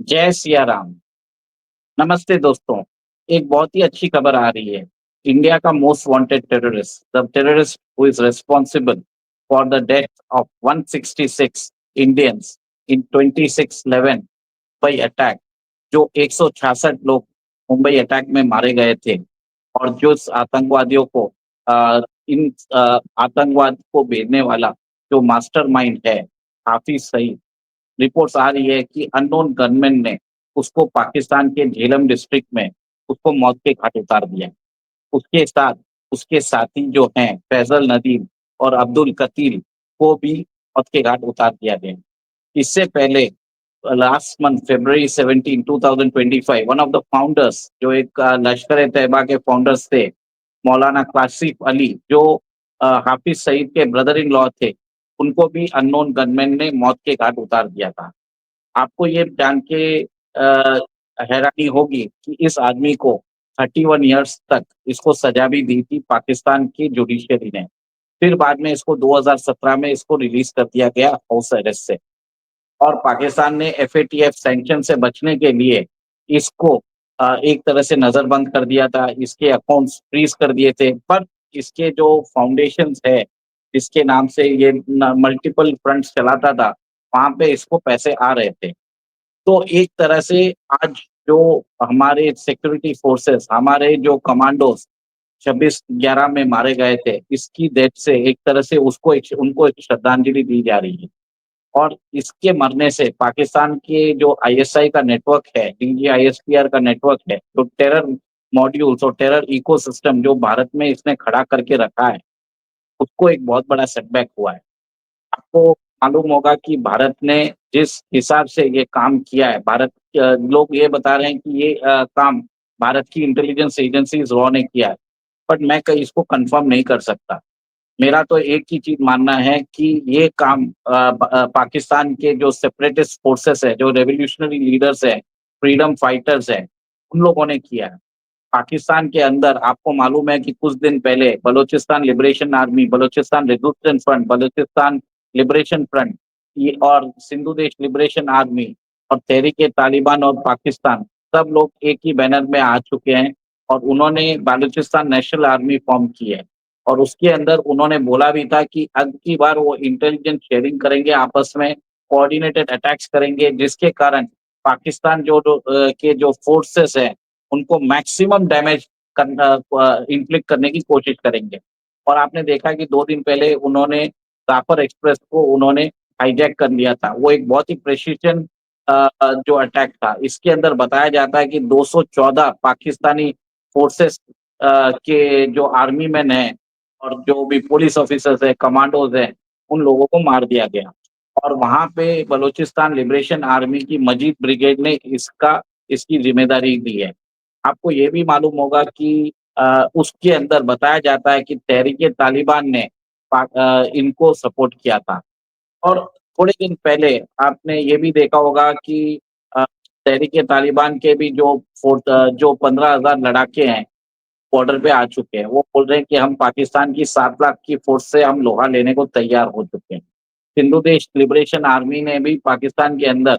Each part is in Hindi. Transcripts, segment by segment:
जय सिया राम। नमस्ते दोस्तों। एक बहुत ही अच्छी खबर आ रही है। इंडिया का most wanted terrorist, the terrorist who is responsible for the death of 166 Indians in 26/11 Mumbai attack, जो 166 लोग मुंबई अटैक में मारे गए थे और जो इस आतंकवादियों को इन आतंकवाद को भेजने वाला जो मास्टरमाइंड है, हाफिज सईद। रिपोर्ट्स आ रही है कि अननोन गनमैन ने उसको पाकिस्तान के झेलम डिस्ट्रिक्ट में उसको मौत के घाट उतार दिया। उसके साथ उसके साथी जो हैं फैजल नदीम और अब्दुल कतील को भी मौत के घाट उतार दिया गया। इससे पहले last month February 17, 2025, one of the founders, जो एक लश्कर ए तैयबा के फाउंडर्स थे, मौलाना कासिफ अली, जो हाफिज सईद के ब्रदर इन लॉ थे, उनको भी अननोन गनमैन ने मौत के घाट उतार दिया था। आपको ये जान के हैरानी होगी कि इस आदमी को 31 ईयर्स तक इसको सजा भी दी थी पाकिस्तान की जुडिशियरी ने। फिर बाद में इसको 2017 में इसको रिलीज कर दिया गया हाउस अरेस्ट से। और पाकिस्तान ने एफएटीएफ सैंक्शन से बचने के लिए इसको एक तरह से नजरबंद कर दिया था, इसके अकाउंट्स फ्रीज कर दिए थे। पर इसके जो फाउंडेशंस है, जिसके नाम से ये मल्टीपल फ्रंट्स चलाता था, वहां पे इसको पैसे आ रहे थे। तो एक तरह से आज जो हमारे सिक्योरिटी फोर्सेस, हमारे जो कमांडोज 26/11 में मारे गए थे, इसकी डेथ से एक तरह से उनको एक श्रद्धांजलि दी जा रही है। और इसके मरने से पाकिस्तान के जो आईएसआई का नेटवर्क है, डीजीआईएसपीआर का नेटवर्क है, जो टेरर मॉड्यूल्स और टेरर इकोसिस्टम जो भारत में इसने खड़ा करके रखा है, उसको एक बहुत बड़ा सेटबैक हुआ है। आपको मालूम होगा कि भारत ने जिस हिसाब से ये काम किया है, लोग ये बता रहे हैं कि ये काम भारत की इंटेलिजेंस एजेंसी रॉ ने किया है, बट मैं कहीं इसको कंफर्म नहीं कर सकता। मेरा तो एक ही चीज मानना है कि ये काम पाकिस्तान के जो सेपरेटिस्ट फोर्सेस है, जो रेवोल्यूशनरी लीडर्स है, फ्रीडम फाइटर्स है, उन लोगों ने किया है। पाकिस्तान के अंदर आपको मालूम है कि कुछ दिन पहले Balochistan liberation army, Balochistan resistance front, Balochistan liberation front, ये और सिंधु देश लिबरेशन आर्मी और तहरीक तालिबान और पाकिस्तान, सब लोग एक ही बैनर में आ चुके हैं और उन्होंने बलूचिस्तान नेशनल आर्मी फॉर्म की है। और उसके अंदर उन्होंने बोला भी था कि अब की बार वो इंटेलिजेंस शेयरिंग करेंगे, आपस में कोऑर्डिनेटेड अटैक्स करेंगे, जिसके कारण पाकिस्तान के जो फोर्सेस हैं, उनको मैक्सिमम डैमेज करना, इन्फ्लिक्ट करने की कोशिश करेंगे। और आपने देखा कि 2 दिन पहले उन्होंने जाफर एक्सप्रेस को उन्होंने हाईजैक कर लिया था। वो एक बहुत ही प्रेसिशन जो अटैक था। इसके अंदर बताया जाता है कि 214 पाकिस्तानी फोर्सेस के जो आर्मी मैन हैं और जो भी पुलिस ऑफिसर्स हैं, कमांडोज हैं, उन लोगों को मार दिया गया। और वहां पे बलूचिस्तान लिबरेशन आर्मी की मजीद ब्रिगेड ने इसकी जिम्मेदारी ली है। आपको ये भी मालूम होगा कि उसके अंदर बताया जाता है कि तहरीक तालिबान ने इनको सपोर्ट किया था। और थोड़े दिन पहले आपने ये भी देखा होगा कि अ, तहरीक तालिबान के भी जो 15,000 लड़ाके हैं, बॉर्डर पे आ चुके हैं। वो बोल रहे हैं कि हम पाकिस्तान की 7 लाख की फोर्स से हम लोहा लेने को तैयार हो चुके हैं। सिंधु देश लिबरेशन आर्मी ने भी पाकिस्तान के अंदर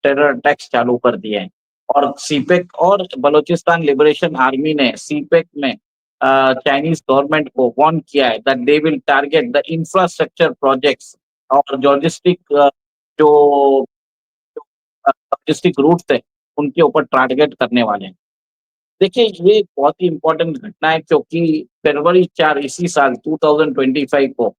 टेरर अटैक्स चालू कर दिए हैं। और सीपेक और बलूचिस्तान लिबरेशन आर्मी ने सीपेक में चाइनीज गवर्नमेंट को वार्न किया है that they will target the infrastructure projects और जो लॉजिस्टिक रूट्स है, उनके ऊपर टारगेट करने वाले हैं। देखिए, ये बहुत ही इम्पोर्टेंट घटना है क्योंकि फरवरी 4 इसी साल 2025 को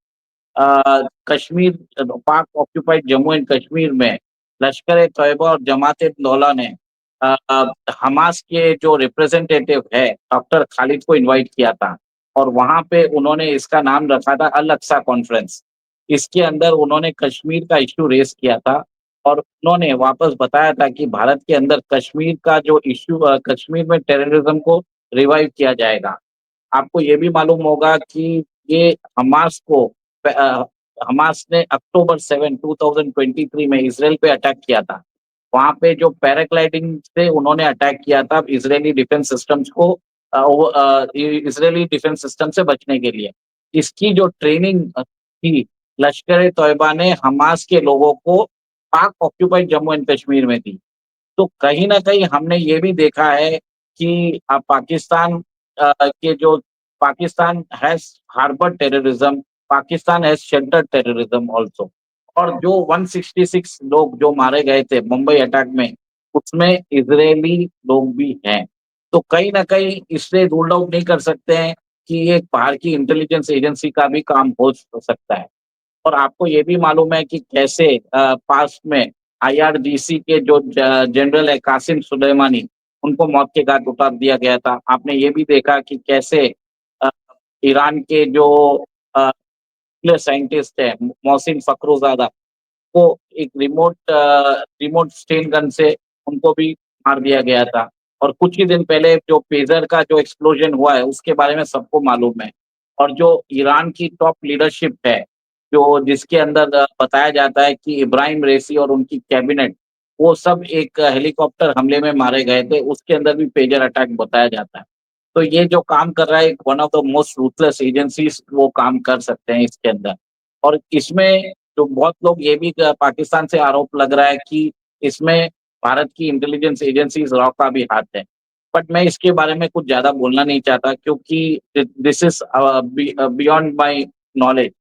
कश्मीर, पाक ऑक्यूपाइड जम्मू एंड कश्मीर में लश्कर ए तैयबा और जमात ए दौला ने हमास के जो रिप्रेजेंटेटिव है डॉक्टर खालिद को इनवाइट किया था। और वहां पे उन्होंने इसका नाम रखा था अल अक्सा कॉन्फ्रेंस। इसके अंदर उन्होंने कश्मीर का इश्यू रेस किया था और उन्होंने वापस बताया था कि भारत के अंदर कश्मीर का जो इश्यू, कश्मीर में टेररिज्म को रिवाइव किया जाएगा। आपको ये भी मालूम होगा कि ये हमास को हमास ने October 7, 2023 में इसराइल पे अटैक किया था। वहाँ पे जो पैराग्लाइडिंग से उन्होंने अटैक किया था इजरायली डिफेंस सिस्टम्स को, इजरायली डिफेंस सिस्टम से बचने के लिए। इसकी जो ट्रेनिंग थी, लश्कर ए तोयबा ने हमास के लोगों को पाक ऑक्यूपाइड जम्मू एंड कश्मीर में दी। तो कहीं न कहीं हमने ये भी देखा है कि पाकिस्तान के जो Pakistan has harboured terrorism, Pakistan has sheltered terrorism also. और जो 166 लोग जो मारे गए थे मुंबई अटैक में, उसमें इज़रायली लोग भी हैं। तो कहीं न कहीं इससे रूल आउट नहीं कर सकते हैं कि ये बाहर की इंटेलिजेंस एजेंसी का भी काम हो सकता है। और आपको ये भी मालूम है कि कैसे पास्ट में आईआरजीसी के जो जनरल है कासिम सुलेमानी, उनको मौत के घाट उतार दिया गया था। आपने ये भी देखा कि कैसे अ, ईरान के जो अ, न्यूक्लियर साइंटिस्ट हैं मोहसिन फखरुज़ादा को एक रिमोट स्टेन गन से उनको भी मार दिया गया था। और कुछ ही दिन पहले जो पेजर का जो एक्सप्लोजन हुआ है, उसके बारे में सबको मालूम है। और जो ईरान की टॉप लीडरशिप है, जो जिसके अंदर बताया जाता है कि इब्राहिम रेसी और उनकी कैबिनेट, वो सब एक हेलीकॉप्टर हमले में मारे गए थे, उसके अंदर भी पेजर अटैक बताया जाता है। तो ये जो काम कर रहा है, one of the most ruthless agencies वो काम कर सकते हैं इसके अंदर। और इसमें तो बहुत लोग ये भी पाकिस्तान से आरोप लग रहा है कि इसमें भारत की इंटेलिजेंस एजेंसीज़ रॉ का भी हाथ है। बट मैं इसके बारे में कुछ ज़्यादा बोलना नहीं चाहता क्योंकि this is beyond my knowledge.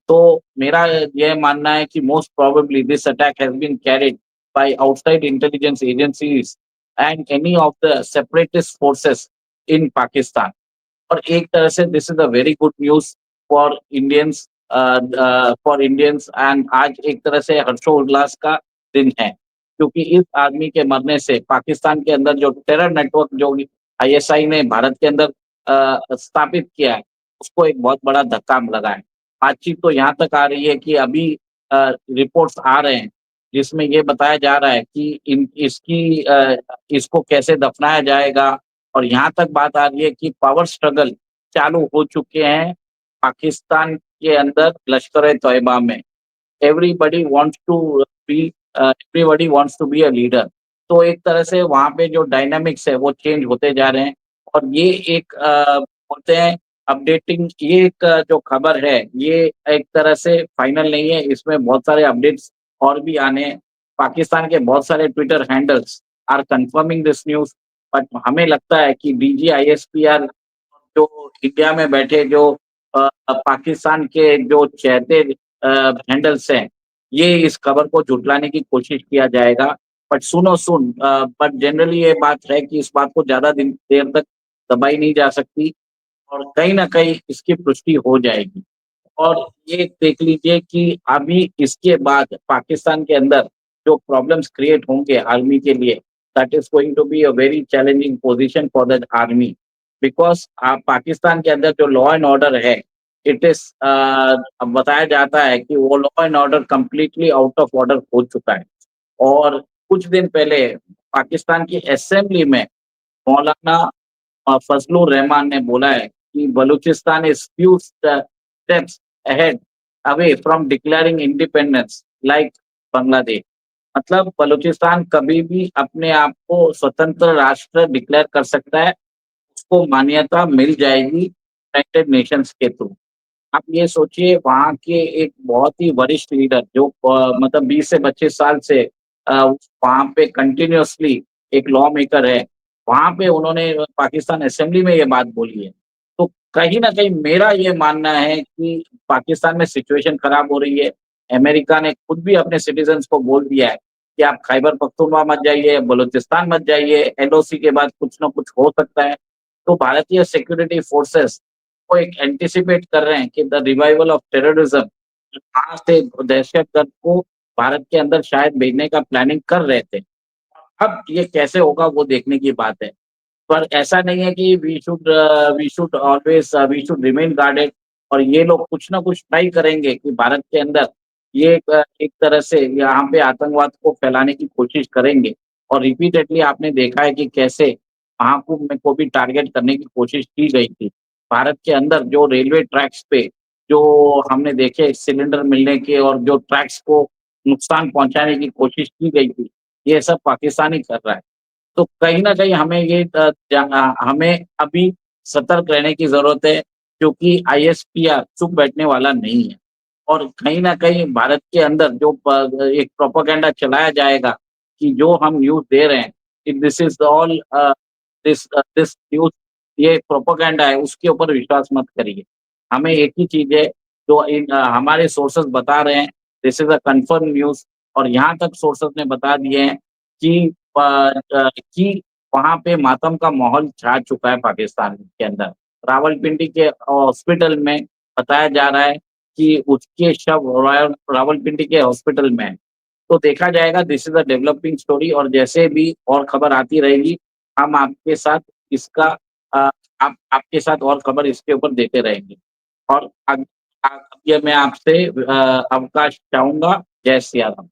तो मेरा यह मानना है कि most probably this attack has been carried by outside intelligence agencies and any of the separatist forces in Pakistan. और एक तरह से this is a very good news for Indians for Indians and आज एक तरह से हर्षोल्लास का दिन है। क्योंकि इस आदमी के मरने से पाकिस्तान के अंदर जो टेरर नेटवर्क जो आईएसआई ने भारत के अंदर स्थापित किया है, उसको एक बहुत बड़ा धक्का लगा है। बातचीत तो यहाँ तक आ रही है कि अभी रिपोर्ट्स आ रहे हैं, जिसमें ये बताया जा रहा है कि इसको कैसे दफनाया जाएगा। और यहाँ तक बात आ रही है कि पावर स्ट्रगल चालू हो चुके हैं पाकिस्तान के अंदर लश्कर-ए-तोयबा में। Everybody wants to be everybody wants to be a leader. तो एक तरह से वहाँ पे जो डायनामिक्स है वो चेंज होते जा रहे हैं। और ये एक बोलते हैं अपडेटिंग, ये एक जो खबर है ये एक तरह से फाइनल नहीं है, इसमें बहुत सारे अपडेट्स और भी आने हैं। पाकिस्तान के बहुत सारे Twitter handles are confirming this news. But हमें लगता है कि डीजीआईएसपीआर जो इंडिया में बैठे जो पाकिस्तान के जो चहेते हैंडल्स हैं, ये इस खबर को झुठलाने की कोशिश किया जाएगा। बट सुनो सुन बट जनरली ये बात है कि इस बात को ज़्यादा दिन देर तक दबाई नहीं जा सकती और कहीं न कहीं इसकी पुष्टि हो जाएगी। और ये देख लीजिए कि अभी इसके बाद पाकिस्तान के अंदर जो प्रॉब्लम्स क्रिएट होंगे आर्मी के लिए, that is going to be a very challenging position for the army. Because Pakistan के अंदर जो लॉ एंड ऑर्डर है, इट इज़ बताया जाता है कि वो law and order completely out of order हो चुका है। और कुछ दिन पहले पाकिस्तान की असेंबली में मौलाना फजलुर रहमान ने बोला है कि Balochistan is few steps ahead away from declaring independence like Bangladesh. मतलब बलूचिस्तान कभी भी अपने आप को स्वतंत्र राष्ट्र डिक्लेयर कर सकता है, उसको मान्यता मिल जाएगी यूनाइटेड नेशंस के थ्रू। आप ये सोचिए वहाँ के एक बहुत ही वरिष्ठ लीडर जो मतलब 20 से 25 साल से वहाँ पे कंटिन्यूअसली एक लॉ मेकर है, वहाँ पे उन्होंने पाकिस्तान असेंबली में ये बात बोली है। तो कहीं न कहीं मेरा ये मानना है कि पाकिस्तान में सिचुएशन खराब हो रही है। अमेरिका ने खुद भी अपने सिटिज़न्स को बोल दिया है कि आप खैबर पख्तूनख्वा मत जाइए, बलूचिस्तान मत जाइए, एलओसी के बाद कुछ न कुछ हो सकता है। तो भारतीय सिक्योरिटी फोर्सेस वो एक एंटीसिपेट कर रहे हैं कि द रिवाइवल ऑफ टेररिज्म वहाँ से दहशतगर्द को भारत के अंदर शायद भेजने का प्लानिंग कर रहे थे। अब ये कैसे होगा वो देखने की बात है। पर ऐसा नहीं है कि वी शुड रिमेन गार्डेड और ये लोग कुछ ना कुछ ट्राई करेंगे कि भारत के अंदर ये एक तरह से यहाँ पे आतंकवाद को फैलाने की कोशिश करेंगे। और रिपीटेडली आपने देखा है कि कैसे महाकुंभ में को भी टारगेट करने की कोशिश की गई थी। भारत के अंदर जो रेलवे ट्रैक्स पे जो हमने देखे सिलेंडर मिलने के और जो ट्रैक्स को नुकसान पहुँचाने की कोशिश की गई थी, ये सब पाकिस्तान ही कर रहा है। तो कहीं न कहीं हमें ये हमें अभी सतर्क रहने की ज़रूरत है क्योंकि आईएसपीआर चुप बैठने वाला नहीं है। और कहीं न कहीं भारत के अंदर जो एक प्रोपेगेंडा चलाया जाएगा कि जो हम न्यूज़ दे रहे हैं, कि this is all this news ये प्रोपेगेंडा है, उसके ऊपर विश्वास मत करिए। हमें एक ही चीज़ है, जो हमारे सोर्सेज़ बता रहे हैं, this is a confirm news और यहाँ तक सोर्सेज़ ने बता दिए हैं कि कि वहाँ पे मातम का माहौल छा चुका है पाकिस्तान के अंदर। रावलपिंडी के हॉस्पिटल में बताया जा रहा है कि उसके शव रावलपिंडी के हॉस्पिटल में हैं। तो देखा जाएगा, this is a developing story और जैसे भी और खबर आती रहेगी, हम आपके साथ इसका अ, आपके साथ और खबर इसके ऊपर देते रहेंगे। और अब ये मैं आपसे अवकाश चाहूँगा। जय सिया राम।